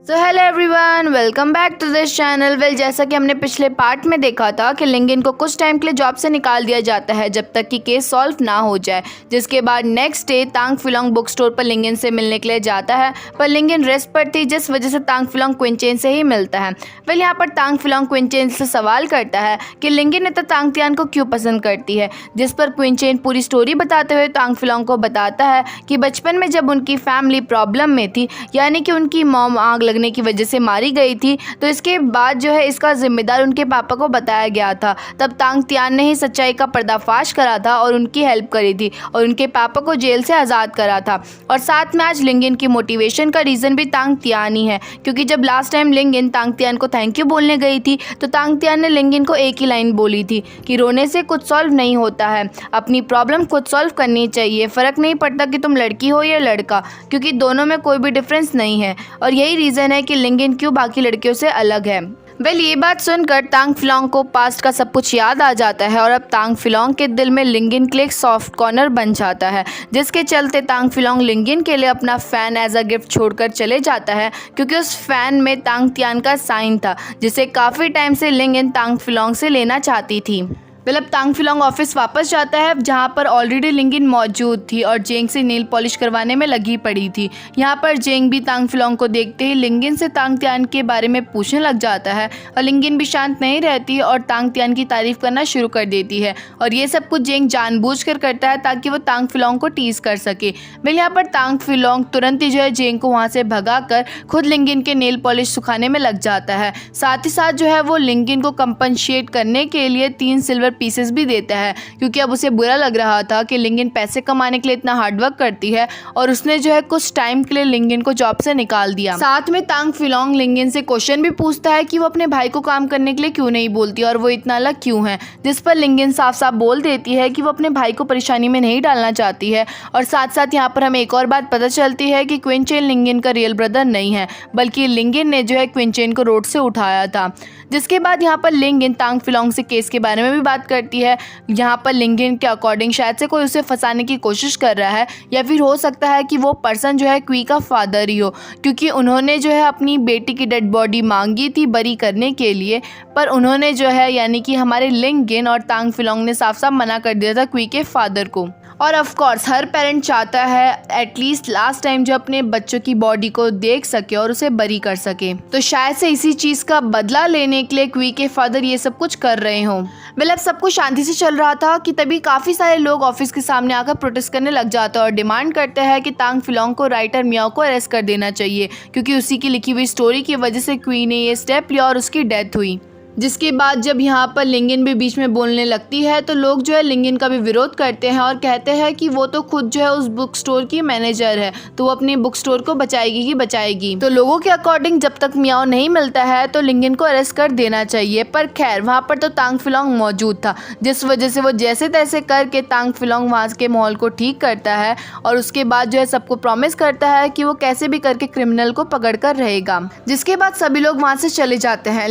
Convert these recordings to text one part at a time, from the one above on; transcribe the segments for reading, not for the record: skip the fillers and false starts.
So hello everyone, welcome back to this channel. जैसा कि हमने पिछले पार्ट में देखा था कि लिंगिन को कुछ टाइम के लिए जॉब से निकाल दिया जाता है जब तक कि केस सॉल्व ना हो जाए, जिसके बाद नेक्स्ट डे तांग फिलोंग बुक स्टोर पर लिंगिन से मिलने के लिए जाता है। पर लिंगिन रेस्ट पर थी, जिस वजह से तांग फिलोंग क्विनचेन से ही मिलता है। यहाँ पर तांग फिलोंग क्विनचेन से सवाल करता है कि लिंगिन इतना तांग तियान को क्यों पसंद करती है, जिस पर क्विनचेन पूरी स्टोरी बताते हुए तांग फिलोंग को बताता है कि बचपन में जब उनकी फैमिली प्रॉब्लम में थी, यानी कि उनकी मॉम आग लगने की वजह से मारी गई थी, तो इसके बाद जो है इसका जिम्मेदार उनके पापा को बताया गया था। तब तांग तियान ने ही सच्चाई का पर्दाफाश करा था और उनकी हेल्प करी थी और उनके पापा को जेल से आज़ाद करा था। और साथ में आज लिंगिन की मोटिवेशन का रीज़न भी तांग तियान ही है, क्योंकि जब लास्ट टाइम लिंगिन तांग तियान को थैंक यू बोलने गई थी तो तांग तियान ने लिंगिन को एक ही लाइन बोली थी कि रोने से कुछ सॉल्व नहीं होता है, अपनी प्रॉब्लम खुद सॉल्व करनी चाहिए। फ़र्क नहीं पड़ता कि तुम लड़की हो या लड़का, क्योंकि दोनों में कोई भी डिफरेंस नहीं है। और यही रीज़न है कि लिंगिन क्यों बाकी लड़कियों से अलग है। ये बात सुनकर तांग फिलोंग को पास्ट का सब कुछ याद आ जाता है और अब तांग फिलोंग के दिल में लिंगिन के लिए एक सॉफ्ट कॉर्नर बन जाता है, जिसके चलते तांग फिलोंग लिंगिन के लिए अपना फ़ैन एज अ गिफ्ट छोड़कर चले जाता है, क्योंकि उस फ़ैन में तांग तियान का साइन था जिसे काफ़ी टाइम से लिंगिन तांग फिलोंग से लेना चाहती थी। अब तांग फिलोंग ऑफिस वापस जाता है, जहां पर ऑलरेडी लिंगिन मौजूद थी और जेंग से नील पॉलिश करवाने में लगी पड़ी थी। यहां पर जेंग भी तांग फिलोंग को देखते ही लिंगिन से तांग तियान के बारे में पूछने लग जाता है और लिंगिन भी शांत नहीं रहती और तांग तियान की तारीफ करना शुरू कर देती है। और ये सब कुछ जेंग जानबूझकर करता है ताकि वो तांग फिलोंग को टीज कर सके। यहाँ पर तांग फिलोंग तुरंत ही जो है जेंग को वहाँ से भगाकर खुद लिंगिन के नेल पॉलिश सुखाने में लग जाता है। साथ ही साथ जो है वो लिंगिन को कंपनसेट करने के लिए 3 सिल्वर पीसेस भी देता है, क्योंकि अब उसे बुरा लग रहा था कि लिंगिन पैसे कमाने के लिए इतना हार्डवर्क करती है और उसने जो है कुछ टाइम के लिए लिंगिन को जॉब से निकाल दिया। साथ में तांग फिलोंग लिंगिन से क्वेश्चन भी पूछता है कि वो अपने भाई को काम करने के लिए क्यों नहीं बोलती और वो इतना अलग क्यों है, जिस पर लिंगिन साफ साफ बोल देती है कि वो अपने भाई को परेशानी में नहीं डालना चाहती है। और साथ साथ यहाँ पर हमें एक और बात पता चलती है कि क्विनचेन लिंगिन का रियल ब्रदर नहीं है, बल्कि लिंगिन ने जो है क्विनचेन को रोड से उठाया था। जिसके बाद यहाँ पर लिंगिन तांग फिलोंग से केस के बारे में भी बात करती है। यहाँ पर लिंगिन के अकॉर्डिंग शायद से कोई उसे फंसाने की कोशिश कर रहा है, या फिर हो सकता है कि वो पर्सन जो है क्वी का फादर ही हो, क्योंकि उन्होंने जो है अपनी बेटी की डेड बॉडी मांगी थी बरी करने के लिए, पर उन्होंने जो है यानी कि हमारे लिंगिन और तांग फिलोंग ने साफ साफ मना कर दिया था क्वी के फादर को। और ऑफ कोर्स हर पेरेंट चाहता है एटलीस्ट लास्ट टाइम जो अपने बच्चों की बॉडी को देख सके और उसे बरी कर सके, तो शायद से इसी चीज़ का बदला लेने के लिए क्वी के फादर ये सब कुछ कर रहे हों। अब सब कुछ शांति से चल रहा था कि तभी काफ़ी सारे लोग ऑफिस के सामने आकर प्रोटेस्ट करने लग जाते हैं और डिमांड करते हैं कि तांग फिलोंग को राइटर मियाओ को अरेस्ट कर देना चाहिए, क्योंकि उसी की लिखी हुई स्टोरी की वजह से क्वी ने ये स्टेप लिया और उसकी डेथ हुई। जिसके बाद जब यहाँ पर लिंगिन भी बीच में बोलने लगती है तो लोग जो है लिंगिन का भी विरोध करते हैं और कहते हैं कि वो तो खुद जो है उस बुक स्टोर की मैनेजर है, तो वो अपनी बुक स्टोर को बचाएगी ही बचाएगी। तो लोगों के अकॉर्डिंग जब तक मियाओ नहीं मिलता है तो लिंगिन को अरेस्ट कर देना चाहिए। पर खैर वहाँ पर तो तांग फिलोंग मौजूद था, जिस वजह से वो जैसे तैसे करके तांग फिलोंग वहाँ के माहौल को ठीक करता है और उसके बाद जो है सबको प्रॉमिस करता है कि वो कैसे भी करके क्रिमिनल को पकड़ कर रहेगा। जिसके बाद सभी लोग वहाँ से चले जाते हैं।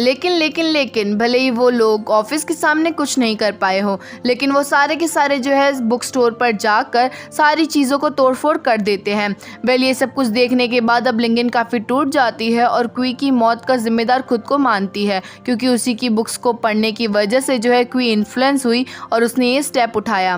लेकिन भले ही वो लोग ऑफिस के सामने कुछ नहीं कर पाए हो, लेकिन वो सारे के सारे जो है बुक स्टोर पर जाकर सारी चीज़ों को तोड़फोड़ कर देते हैं। ये सब कुछ देखने के बाद अब लिंगिन काफ़ी टूट जाती है और क्वी की मौत का जिम्मेदार खुद को मानती है, क्योंकि उसी की बुक्स को पढ़ने की वजह से जो है क्वी इन्फ्लुएंस हुई और उसने ये स्टेप उठाया।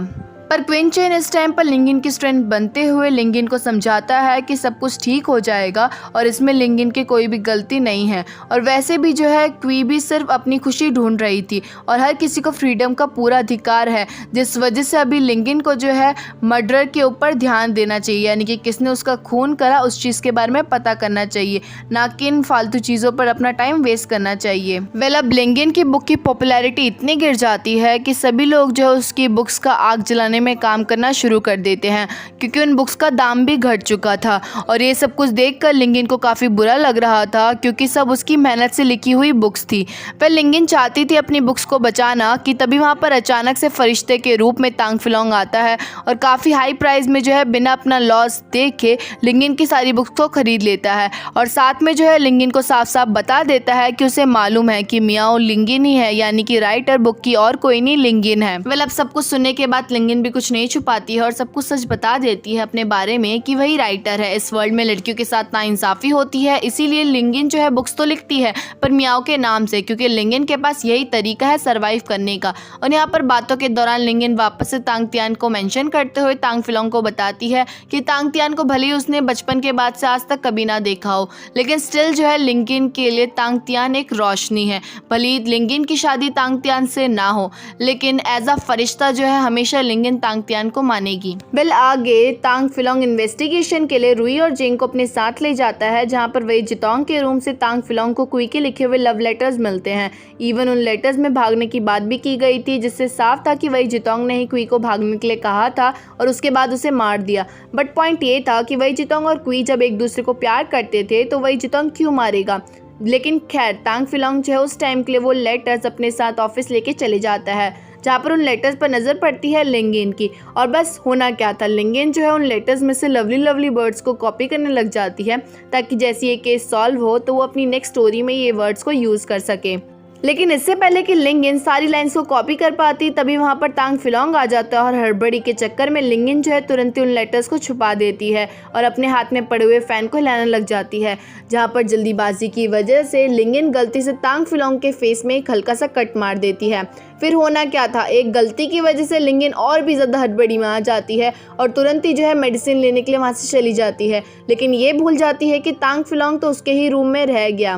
पर क्विनचेन इस टाइम पर लिंगिन की स्ट्रेंथ बनते हुए लिंगिन को समझाता है कि सब कुछ ठीक हो जाएगा और इसमें लिंगिन की कोई भी गलती नहीं है। और वैसे भी जो है क्वी भी सिर्फ अपनी खुशी ढूंढ रही थी और हर किसी को फ्रीडम का पूरा अधिकार है, जिस वजह से अभी लिंगिन को जो है मर्डर के ऊपर ध्यान देना चाहिए, यानी कि किसने उसका खून करा उस चीज़ के बारे में पता करना चाहिए, ना कि इन फालतू चीज़ों पर अपना टाइम वेस्ट करना चाहिए। अब लिंगिन की बुक की पॉपुलैरिटी इतनी गिर जाती है कि सभी लोग जो है उसकी बुक्स का आग जलाने में काम करना शुरू कर देते हैं, क्योंकि उन बुक्स का दाम भी घट चुका था। और ये सब कुछ देखकर लिंगिन को काफ़ी बुरा लग रहा था, क्योंकि सब उसकी मेहनत से लिखी हुई बुक्स थी। पर लिंगिन चाहती थी अपनी बुक्स को बचाना कि तभी वहाँ पर अचानक से फरिश्ते के रूप में तांग फिलोंग आता है और काफ़ी हाई प्राइस में जो है बिना अपना लॉस देखे लिंगिन की सारी बुक्स को खरीद लेता है। और साथ में जो है लिंगिन को साफ साफ बता देता है कि उसे मालूम है कि मियाओ लिंगिन ही है, यानी कि राइटर बुक की और कोई नहीं लिंगिन है। अब सब कुछ सुनने के बाद लिंगिन भी कुछ नहीं छुपाती है और सब कुछ सच बता देती है अपने बारे में कि वही राइटर है। इस वर्ल्ड में लड़कियों के साथ नाइंसाफ़ी होती है, इसीलिए लिंगिन जो है बुक्स तो लिखती है पर मियाओ के नाम से, क्योंकि लिंगिन के पास यही तरीका है सर्वाइव करने का। और यहाँ पर बातों के दौरान लिंगिन वापस से तांग तियान को मेंशन करते हुए तांग फिलोंग को बताती है कि तांग तियान को भले ही उसने बचपन के बाद से आज तक कभी ना देखा हो, लेकिन स्टिल जो है लिंगिन के लिए तांग तियान एक रोशनी है। भले ही लिंगिन की शादी तांग तियान से ना हो, लेकिन एज अ फरिश्ता जो है हमेशा लिंगिन तांग तियान को मानेगी। वेल आगे तांग फिलोंग इन्वेस्टिगेशन के लिए रुई और जेंग को अपने साथ ले जाता है, जहाँ पर वही जितोंग के रूम से तांग फिलोंग को कुई के लिखे हुए लव लेटर्स मिलते हैं। इवन उन लेटर्स में भागने की बात भी की गई थी, जिससे साफ था कि वही जितोंग ने ही कुई को भागने के लिए कहा था और उसके बाद उसे मार दिया। बट पॉइंट ये था कि वही जितोंग और कुई जब एक दूसरे को प्यार करते थे तो वही जितोंग क्यों मारेगा। लेकिन खैर तांग फिलोंग जो है उस टाइम के लिए वो लेटर्स अपने साथ ऑफिस लेके चले जाता है, जहाँ पर उन लेटर्स पर नज़र पड़ती है लिंगिन की। और बस होना क्या था, लिंगिन जो है उन लेटर्स में से लवली लवली वर्ड्स को कॉपी करने लग जाती है ताकि जैसे ये केस सॉल्व हो तो वो अपनी नेक्स्ट स्टोरी में ये वर्ड्स को यूज़ कर सके। लेकिन इससे पहले कि लिंगिन सारी लाइंस को कॉपी कर पाती, तभी वहाँ पर तांग फिलोंग आ जाता है और हड़बड़ी के चक्कर में लिंगिन जो है तुरंत ही उन लेटर्स को छुपा देती है और अपने हाथ में पड़े हुए फ़ैन को हिलाने लग जाती है, जहाँ पर जल्दीबाजी की वजह से लिंगिन गलती से तांग फिलोंग के फेस में एक हल्का सा कट मार देती है। फिर होना क्या था, एक गलती की वजह से लिंगिन और भी ज़्यादा हड़बड़ी में आ जाती है और तुरंत ही जो है मेडिसिन लेने के लिए वहाँ से चली जाती है, लेकिन ये भूल जाती है कि तांग फिलोंग तो उसके ही रूम में रह गया।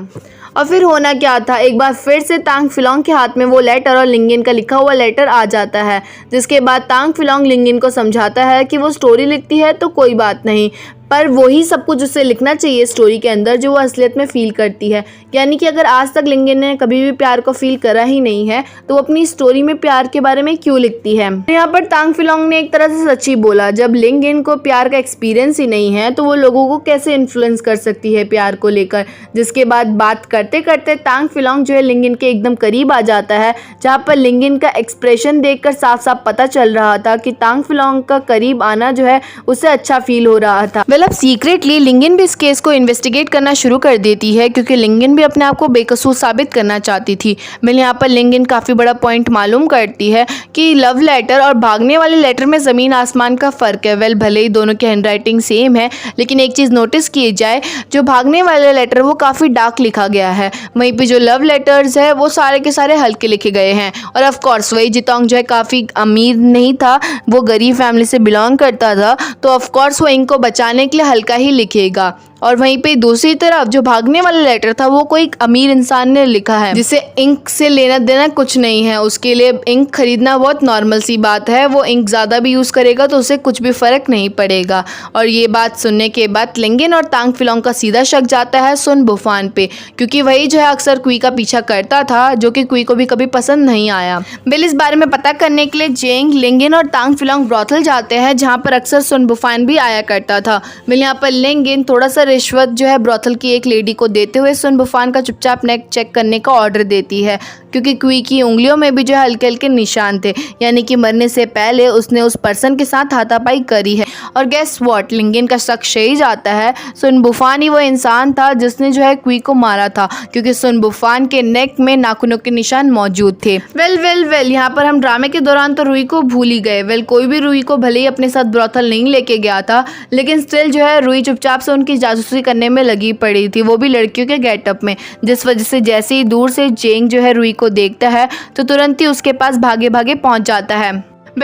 और फिर होना क्या था, एक बार फिर से तांग फिलोंग के हाथ में वो लेटर और लिंगिन का लिखा हुआ लेटर आ जाता है, जिसके बाद तांग फिलोंग लिंगिन को समझाता है कि वो स्टोरी लिखती है तो कोई बात नहीं, पर वही सब कुछ उसे लिखना चाहिए स्टोरी के अंदर जो वो असलियत में फ़ील करती है। यानी कि अगर आज तक लिंगिन ने कभी भी प्यार को फील करा ही नहीं है तो वो अपनी स्टोरी में प्यार के बारे में क्यों लिखती है। यहाँ पर तांग फिलोंग ने एक तरह से सच ही बोला, जब लिंगिन को प्यार का एक्सपीरियंस ही नहीं है तो वो लोगों को कैसे इन्फ्लुएंस कर सकती है प्यार को लेकर। जिसके बाद बात करते करते तांग फिलोंग जो है लिंगिन के एकदम करीब आ जाता है, जहाँ पर लिंगिन का एक्सप्रेशन देखकर साफ साफ पता चल रहा था कि तांग फिलोंग का करीब आना जो है उसे अच्छा फील हो रहा था। अब सीक्रेटली लिंगिन भी इस केस को इन्वेस्टिगेट करना शुरू कर देती है, क्योंकि लिंगिन भी अपने आप को बेकसूर साबित करना चाहती थी। मैंने यहाँ पर लिंगिन काफ़ी बड़ा पॉइंट मालूम करती है कि लव लेटर और भागने वाले लेटर में ज़मीन आसमान का फ़र्क है। वेल भले ही दोनों की हैंडराइटिंग सेम है, लेकिन एक चीज़ नोटिस की जाए, जो भागने वाले लेटर वो काफ़ी डार्क लिखा गया है, वहीं पर जो लव लेटर्स है वो सारे के सारे हल्के लिखे गए हैं। और ऑफकोर्स वही जितोंग जो है काफ़ी अमीर नहीं था, वो गरीब फैमिली से बिलोंग करता था, तो ऑफकोर्स वो इनको बचाने के लिए हल्का ही लिखेगा। और वहीं पे दूसरी तरफ जो भागने वाला लेटर था वो कोई अमीर इंसान ने लिखा है, जिसे इंक से लेना देना कुछ नहीं है, उसके लिए इंक खरीदना बहुत नॉर्मल सी बात है, वो इंक ज़्यादा भी यूज़ करेगा तो उसे कुछ भी फ़र्क नहीं पड़ेगा। और ये बात सुनने के बाद लिंगिन और तांग फिलोंग का सीधा शक जाता है सुन बुफान पे, क्योंकि वही जो है अक्सर कुई का पीछा करता था, जो कि कुई को भी कभी पसंद नहीं आया। बिल इस बारे में पता करने के लिए जेंग, लिंगिन और तांग फिलोंग ब्रॉथल जाते हैं, जहाँ पर अक्सर सुन बुफान भी आया करता था। बिल यहाँ पर लिंगिन थोड़ा सा रिश्वत जो है ब्रॉथल की एक लेडी को देते हुए सुन बुफान का चुपचाप नेक चेक करने का ऑर्डर देती है, क्योंकि कुई की उंगलियों में भी जो है हल्के हल्के निशान थे, यानी कि मरने से पहले उसने उस पर्सन के साथ हाथापाई करी है। और गेस व्हाट, लिंगिन का शक सही जाता है, सुन बुफान ही वो इंसान था जिसने जो है कुई को मारा था, क्योंकि सुन बुफान के नेक में नाखूनों के निशान मौजूद थे। वेल यहाँ पर हम ड्रामे के दौरान तो रुई को भूल ही गए। कोई भी रुई को भले ही अपने साथ ब्रॉथल नहीं लेके गया था, लेकिन स्टिल जो है रुई चुपचाप से उनकी जासूसी करने में लगी पड़ी थी, वो भी लड़कियों के गेटअप में, जिस वजह से जैसे ही दूर से जेंग जो है रुई को देखता है तो तुरंत ही उसके पास भागे भागे पहुंच जाता है।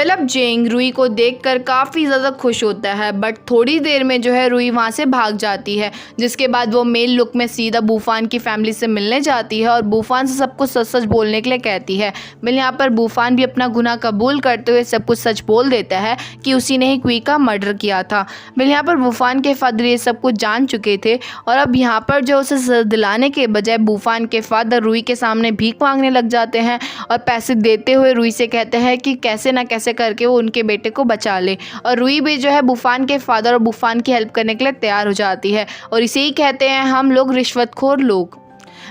अब जेंग रुई को देखकर काफ़ी ज़्यादा खुश होता है, बट थोड़ी देर में जो है रुई वहाँ से भाग जाती है, जिसके बाद वो मेल लुक में सीधा बूफान की फैमिली से मिलने जाती है और बूफान से सब कुछ सच सच बोलने के लिए कहती है। मिल यहाँ पर बूफान भी अपना गुनाह कबूल करते हुए सब कुछ सच बोल देता है कि उसी ने ही कुई का मर्डर किया था। मिल यहाँ पर बूफान के फादर ये सब कुछ जान चुके थे और अब यहाँ पर जो उसे सजा दिलाने के बजाय बूफान के फादर रुई के सामने भीख मांगने लग जाते हैं और पैसे देते हुए रुई से कहते हैं कि कैसे ना कैसे करके वो उनके बेटे को बचा ले। और रुई भी जो है बूफान के फादर और बूफान की हेल्प करने के लिए तैयार हो जाती है और इसे ही कहते हैं हम लोग रिश्वतखोर लोग।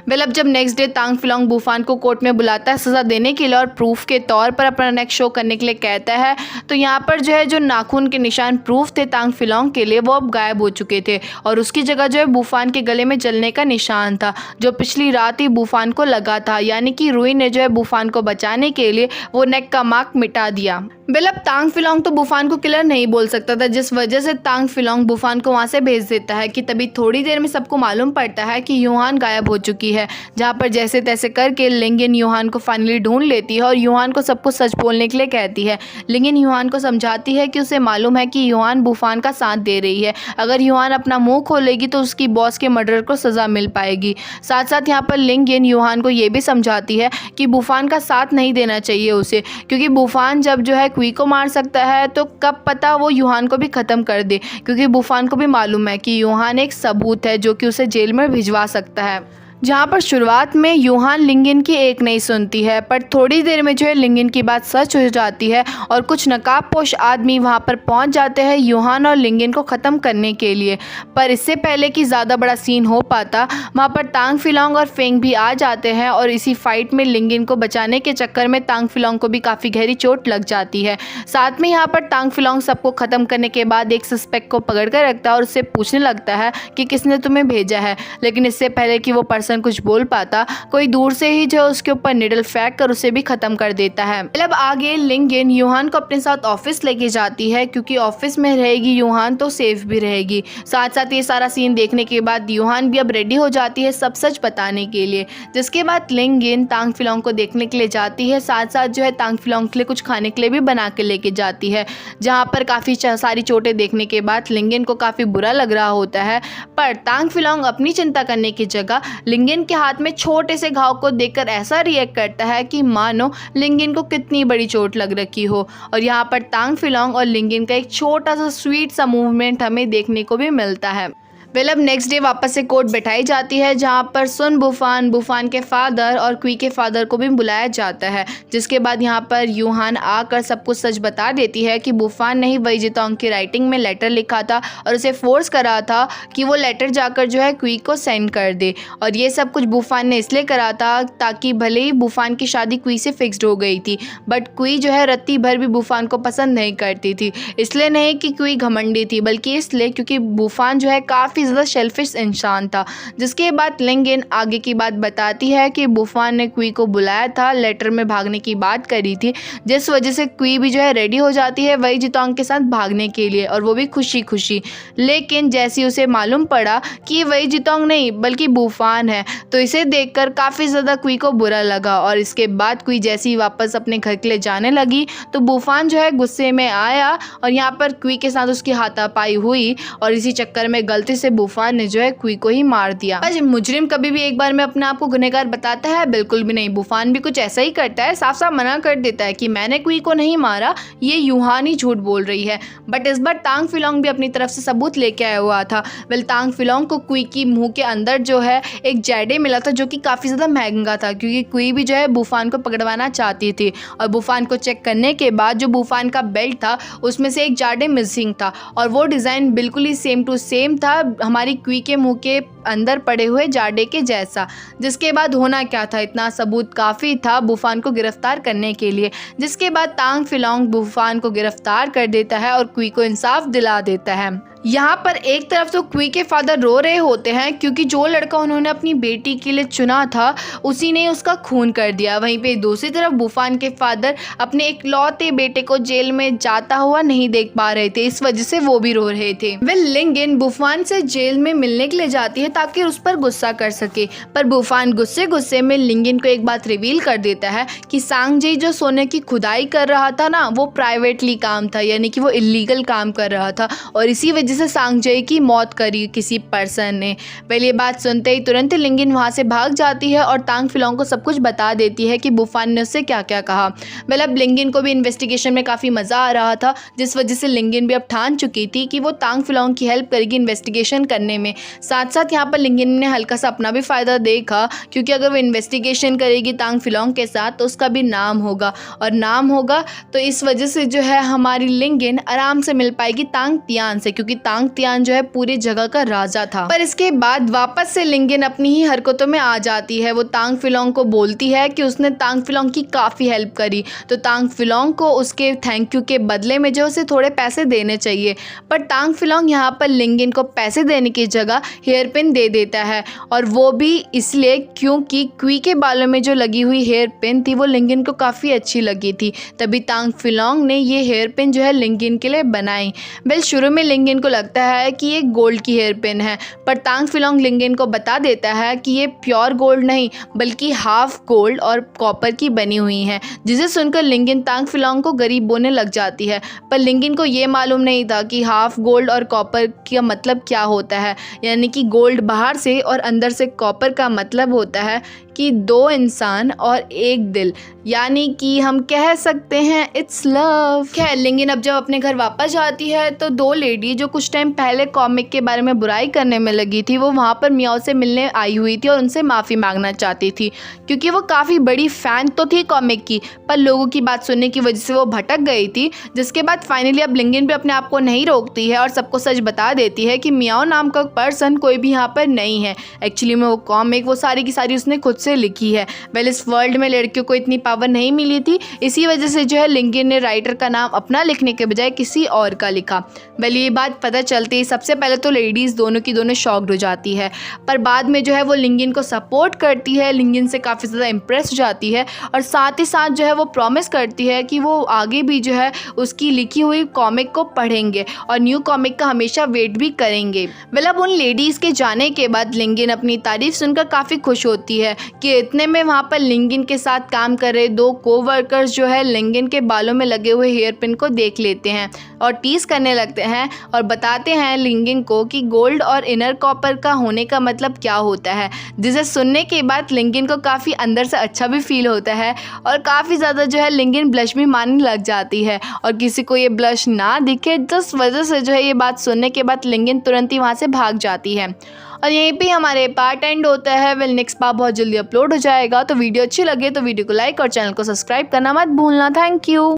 वेल अब जब नेक्स्ट डे तांग फिलोंग बुफान को कोर्ट में बुलाता है सज़ा देने के लिए और प्रूफ के तौर पर अपना नेक शो करने के लिए कहता है, तो यहाँ पर जो है जो नाखून के निशान प्रूफ थे तांग फिलोंग के लिए वो अब गायब हो चुके थे और उसकी जगह जो है बुफान के गले में जलने का निशान था जो पिछली रात ही बुफान को लगा था। यानी कि रुई ने जो है बुफान को बचाने के लिए वो नेक का मार्क मिटा दिया। वेल अब तांग फिलोंग तो बुफान को किलर नहीं बोल सकता था, जिस वजह से तांग फिलोंग बुफान को वहाँ से भेज देता है कि तभी थोड़ी देर में सबको मालूम पड़ता है कि यूहान गायब हो चुकी है। जहाँ पर जैसे तैसे करके लिंगिन यूहान को फाइनली ढूंढ लेती है और यूहान को सबको सच बोलने के लिए कहती है। लिंगिन यूहान को समझाती है कि उसे मालूम है कि यूहान बुफान का साथ दे रही है, अगर यूहान अपना मुंह खोलेगी तो उसकी बॉस के मर्डर को सज़ा मिल पाएगी। साथ साथ यहाँ पर लिंगिन यूहान को ये भी समझाती है कि बुफान का साथ नहीं देना चाहिए उसे, क्योंकि बुफान जब जो है क्वी को मार सकता है तो कब पता वो यूहान को भी ख़त्म कर दे, क्योंकि बुफान को भी मालूम है कि यूहान एक सबूत है जो कि उसे जेल में भिजवा सकता है। जहाँ पर शुरुआत में यूहान लिंगिन की एक नहीं सुनती है, पर थोड़ी देर में जो है लिंगिन की बात सच हो जाती है और कुछ नकाबपोश आदमी वहाँ पर पहुँच जाते हैं यूहान और लिंगिन को ख़त्म करने के लिए। पर इससे पहले कि ज़्यादा बड़ा सीन हो पाता वहाँ पर तांग फिलोंग और फेंग भी आ जाते हैं और इसी फाइट में लिंगिन को बचाने के चक्कर में तांग फिलोंग को भी काफ़ी गहरी चोट लग जाती है। साथ में यहाँ पर तांग फिलोंग सबको ख़त्म करने के बाद एक सस्पेक्ट को पकड़ कर रखता है और उससे पूछने लगता है कि किसने तुम्हें भेजा है, लेकिन इससे पहले कि वो पर्सन कुछ बोल पाता कोई दूर से ही जो उसके ऊपर निडल फेंक कर उसे भी खत्म कर देता है। मतलब आगे लिंगिन यूहान को अपने साथ ऑफिस लेके जाती है, क्योंकि ऑफिस में रहेगी यूहान तो सेफ भी रहेगी। साथ साथ ये सारा सीन देखने के बाद यूहान भी अब रेडी हो जाती है सब सच बताने के लिए, जिसके बाद लिंगिन तांग फिलोंग को देखने के लिए जाती है। साथ साथ जो है तांग फिलोंग के लिए कुछ खाने के लिए भी बना के लेके जाती है, जहाँ पर काफ़ी सारी चोटें देखने के बाद लिंगिन को काफ़ी बुरा लग रहा होता है। पर तांग फिलोंग अपनी चिंता करने की जगह लिंगिन के हाथ में छोटे से घाव को देखकर ऐसा रिएक्ट करता है कि मानो लिंगिन को कितनी बड़ी चोट लग रखी हो। और यहाँ पर तांग फिलोंग और लिंगिन का एक छोटा सा स्वीट सा मूवमेंट हमें देखने को भी मिलता है। वेल अब नेक्स्ट डे वापस से कोर्ट बैठाई जाती है, जहाँ पर सुन बुफान के फादर और क्वी के फादर को भी बुलाया जाता है, जिसके बाद यहाँ पर यूहान आकर सब कुछ सच बता देती है कि बुफान ने ही वही जितोंग की राइटिंग में लेटर लिखा था और उसे फोर्स करा था कि वो लेटर जाकर जो है क्वी को सेंड कर दे। और ये सब कुछ बुफान ने इसलिए करा था ताकि भले ही बुफान की शादी क्वी से फिक्स्ड हो गई थी, बट क्वी जो है रत्ती भर भी बुफान को पसंद नहीं करती थी। इसलिए नहीं कि क्वी घमंडी थी, बल्कि इसलिए क्योंकि बुफान जो है काफ़ी ज़्यादा शेल्फिश इंसान था। जिसके बाद लिंगिन आगे की बात बताती है कि बुफान ने क्वी को बुलाया था, लेटर में भागने की बात करी थी, जिस वजह से क्वी भी जो है रेडी हो जाती है वही जितोंग के साथ भागने के लिए, और वो भी खुशी खुशी। लेकिन जैसे उसे मालूम पड़ा कि वही जितोंग नहीं बल्कि बुफान है, तो इसे देखकर काफ़ी ज़्यादा क्वी को बुरा लगा। और इसके बाद क्वी जैसे ही वापस अपने घर के लिए जाने लगी तो बुफान जो है गुस्से में आया और यहाँ पर क्वी के साथ उसकी हाथापाई हुई और इसी चक्कर में गलती से बुफान ने जो है क्वी को ही मार दिया। पर मुजरिम कभी भी एक बार में अपने आप को गुनहगार बताता है? बिल्कुल भी नहीं। बुफान भी कुछ ऐसा ही करता है, साफ साफ मना कर देता है कि मैंने क्वी को नहीं मारा, ये यूहान ही झूठ बोल रही है। बट इस बार तांग फिलोंग भी अपनी तरफ से सबूत लेके आया हुआ था। वेल तांग फिलोंग को क्वी की मुंह के अंदर जो है एक जैडे मिला था, जो कि काफ़ी ज़्यादा महंगा था, क्योंकि क्वी भी जो है बुफान को पकड़वाना चाहती थी। और बुफान को चेक करने के बाद जो बुफान का बेल्ट था उसमें से एक जाडे मिसिंग था और वो डिज़ाइन बिल्कुल ही सेम टू सेम था हमारी क्वी के मुंह के अंदर पड़े हुए जाडे के जैसा। जिसके बाद होना क्या था, इतना सबूत काफ़ी था बुफान को गिरफ्तार करने के लिए। जिसके बाद तांग फिलोंग बुफान को गिरफ्तार कर देता है और क्वी को इंसाफ दिला देता है। यहाँ पर एक तरफ तो क्वी के फादर रो रहे होते हैं, क्योंकि जो लड़का उन्होंने अपनी बेटी के लिए चुना था उसी ने उसका खून कर दिया। वहीं पे दूसरी तरफ बुफान के फादर अपने इकलौते बेटे को जेल में जाता हुआ नहीं देख पा रहे थे, इस वजह से वो भी रो रहे थे। वेल लिंगिन बुफान से जेल में मिलने के लिए जाती है ताकि उस पर गुस्सा कर सके, पर बुफान गुस्से में लिंगिन को एक बात रिवील कर देता है कि सांगजे जो सोने की खुदाई कर रहा था ना, वो प्राइवेटली काम था, यानी कि वो इलीगल काम कर रहा था और इसी वजह से सांगजे की मौत करी किसी पर्सन ने। पहले ये बात सुनते ही तुरंत लिंगिन वहाँ से भाग जाती है और तांग फिलोंग को सब कुछ बता देती है कि बुफान ने उससे क्या क्या कहा। वेल अब लिंगिन को भी इन्वेस्टिगेशन में काफ़ी मज़ा आ रहा था, जिस वजह से लिंगिन भी अब ठान चुकी थी कि वो तांग फिलोंग की हेल्प करेगी इन्वेस्टिगेशन करने में। साथ साथ यहाँ पर लिंगिन ने हल्का सा अपना भी फ़ायदा देखा, क्योंकि अगर वो इन्वेस्टिगेशन करेगी तांग फिलोंग के साथ तो उसका भी नाम होगा, और नाम होगा तो इस वजह से जो है हमारी लिंगिन आराम से मिल पाएगी तांग तियान से, क्योंकि तांग तियान जो है पूरी जगह का राजा था। पर इसके बाद वापस से लिंगिन अपनी ही हरकतों में आ जाती है। वो तांग फिलोंग को बोलती है कि उसने तांग फिलोंग की काफ़ी हेल्प करी, तो तांग फिलोंग को उसके थैंक यू के बदले में जो उसे थोड़े पैसे देने चाहिए। पर तांग फिलोंग यहाँ पर लिंगिन को पैसे देने की जगह हेयर पिन दे देता है, और वो भी इसलिए क्योंकि क्वी के बालों में जो लगी हुई हेयर पिन थी वो लिंगिन को काफ़ी अच्छी लगी थी। तभी तांग फिलोंग ने ये हेयर पिन जो है लिंगिन के लिए बनाई। वेल शुरू में लिंगिन को लगता है कि ये गोल्ड की हेयर पिन है, पर तांग फिलोंग लिंगिन को बता देता है कि ये प्योर गोल्ड नहीं बल्कि हाफ गोल्ड और कॉपर की बनी हुई है, जिसे सुनकर लिंगिन तांग फिलोंग को गरीब बोलने लग जाती है। पर लिंगिन को ये मालूम नहीं था कि हाफ गोल्ड और कॉपर का मतलब क्या होता है, यानी कि गोल्ड बाहर से और अंदर से कॉपर का मतलब होता है कि दो इंसान और एक दिल, यानी कि हम कह सकते हैं इट्स लव। खैर लिंगिन अब जब अपने घर वापस जाती है तो दो लेडी जो कुछ टाइम पहले कॉमिक के बारे में बुराई करने में लगी थी वो वहाँ पर मियाओ से मिलने आई हुई थी और उनसे माफ़ी मांगना चाहती थी, क्योंकि वो काफ़ी बड़ी फ़ैन तो थी कॉमिक की, पर लोगों की बात सुनने की वजह से वो भटक गई थी। जिसके बाद फाइनली अब लिंगिन भी अपने आप को नहीं रोकती है और सबको सच बता देती है कि मियाओ नाम का पर्सन कोई भी यहाँ पर नहीं है। एक्चुअली में वो कॉमिक वो सारी की सारी उसने खुद से लिखी है। वेल इस वर्ल्ड में लड़कियों को इतनी पावर नहीं मिली थी, इसी वजह से जो है लिंगिन ने राइटर का नाम अपना लिखने के बजाय किसी और का लिखा। वेल ये बात पता चलती है सबसे पहले तो लेडीज़ दोनों की दोनों शॉक्ड हो जाती है, पर बाद में जो है वो लिंगिन को सपोर्ट करती है, लिंगिन से काफ़ी ज़्यादा इम्प्रेस हो जाती है, और साथ ही साथ जो है वो प्रॉमिस करती है कि वो आगे भी जो है उसकी लिखी हुई कॉमिक को पढ़ेंगे और न्यू कॉमिक का हमेशा वेट भी करेंगे। वेल अब उन लेडीज़ के जाने के बाद लिंगिन अपनी तारीफ सुनकर काफ़ी खुश होती है कि इतने में वहाँ पर लिंगिन के साथ काम कर रहे दो कोवर्कर्स जो है लिंगिन के बालों में लगे हुए हेयर पिन को देख लेते हैं और टीज करने लगते हैं और बताते हैं लिंगिन को कि गोल्ड और इनर कॉपर का होने का मतलब क्या होता है, जिसे सुनने के बाद लिंगिन को काफ़ी अंदर से अच्छा भी फील होता है और काफ़ी ज़्यादा जो है लिंगिन ब्लश भी मारने लग जाती है। और किसी को ये ब्लश ना दिखे जिस वजह से जो है ये बात सुनने के बाद लिंगिन तुरंत ही वहाँ से भाग जाती है। और यहीं पे हमारे पार्ट एंड होता है। वेल नेक्स्ट पार्ट बहुत जल्दी अपलोड हो जाएगा, तो वीडियो अच्छी लगे तो वीडियो को लाइक और चैनल को सब्सक्राइब करना मत भूलना। Thank you.